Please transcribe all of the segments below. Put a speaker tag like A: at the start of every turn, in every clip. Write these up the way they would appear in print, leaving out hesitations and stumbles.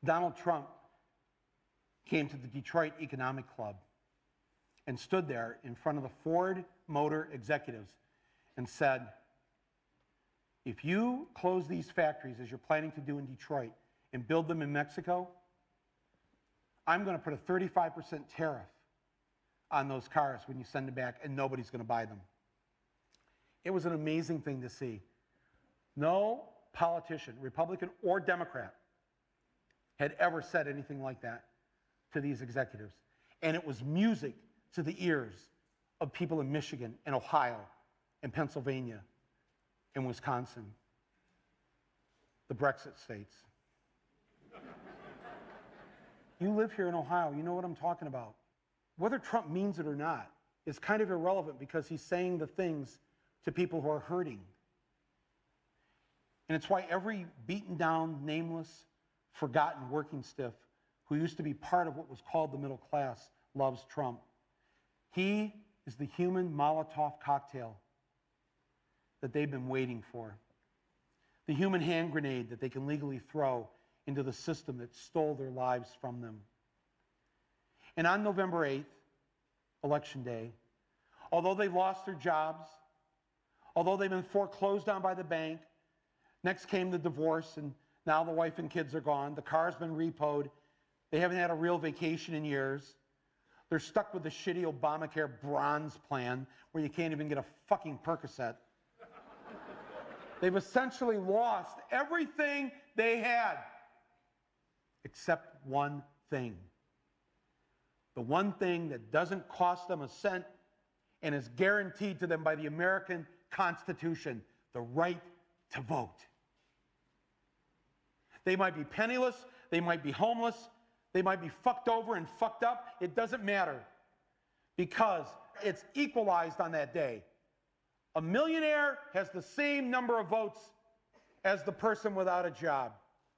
A: Donald Trump came to the Detroit Economic Club and stood there in front of the Ford Motor executives and said, if you close these factories as you're planning to do in Detroit and build them in Mexico, I'm going to put a 35% tariff on those cars when you send them back, and nobody's going to buy them. It was an amazing thing to see. No politician, Republican or Democrat, had ever said anything like that to these executives. And it was music to the ears of people in Michigan and Ohio and Pennsylvania and Wisconsin, the Brexit states. You live here in Ohio, you know what I'm talking about. Whether Trump means it or not is kind of irrelevant because he's saying the things to people who are hurting. And it's why every beaten down, nameless, forgotten working stiff who used to be part of what was called the middle class loves Trump. He is the human Molotov cocktail that they've been waiting for. The human hand grenade that they can legally throw into the system that stole their lives from them. And on November 8th, Election Day, although they lost their jobs, although they've been foreclosed on by the bank, next came the divorce, and now the wife and kids are gone, the car's been repoed, they haven't had a real vacation in years, they're stuck with the shitty Obamacare bronze plan where you can't even get a fucking Percocet. They've essentially lost everything they had, except one thing. The one thing that doesn't cost them a cent and is guaranteed to them by the American Constitution, the right to vote. They might be penniless, they might be homeless, they might be fucked over and fucked up. It doesn't matter because it's equalized on that day. A millionaire has the same number of votes as the person without a job.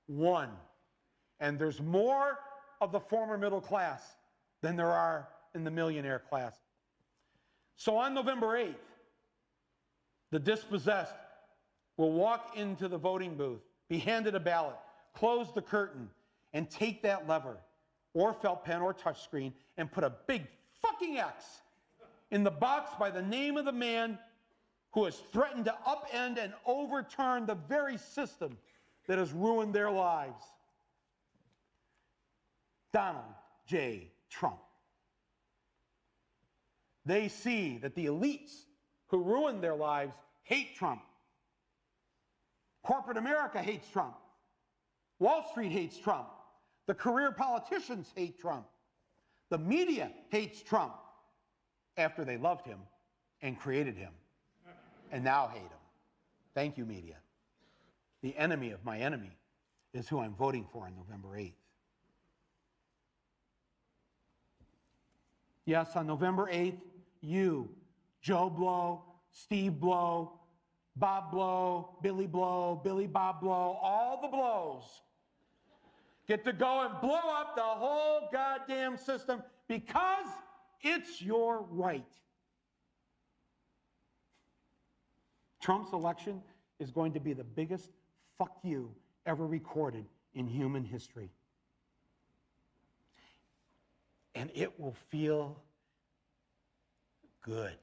A: One. And there's more of the former middle class than there are in the millionaire class. So on November 8th, the dispossessed will walk into the voting booth, be handed a ballot, close the curtain, and take that lever, or felt pen or touchscreen, and put a big fucking X in the box by the name of the man who has threatened to upend and overturn the very system that has ruined their lives. Donald J. Trump. They see that the elites who ruined their lives hate Trump. Corporate America hates Trump. Wall Street hates Trump. The career politicians hate Trump. The media hates Trump after they loved him and created him and now hate him. Thank you, media. The enemy of my enemy is who I'm voting for on November 8th. Yes, on November 8th, you, Joe Blow, Steve Blow, Bob Blow, Billy Bob Blow, all the blows get to go and blow up the whole goddamn system because it's your right. Trump's election is going to be the biggest fuck you ever recorded in human history. And it will feel good.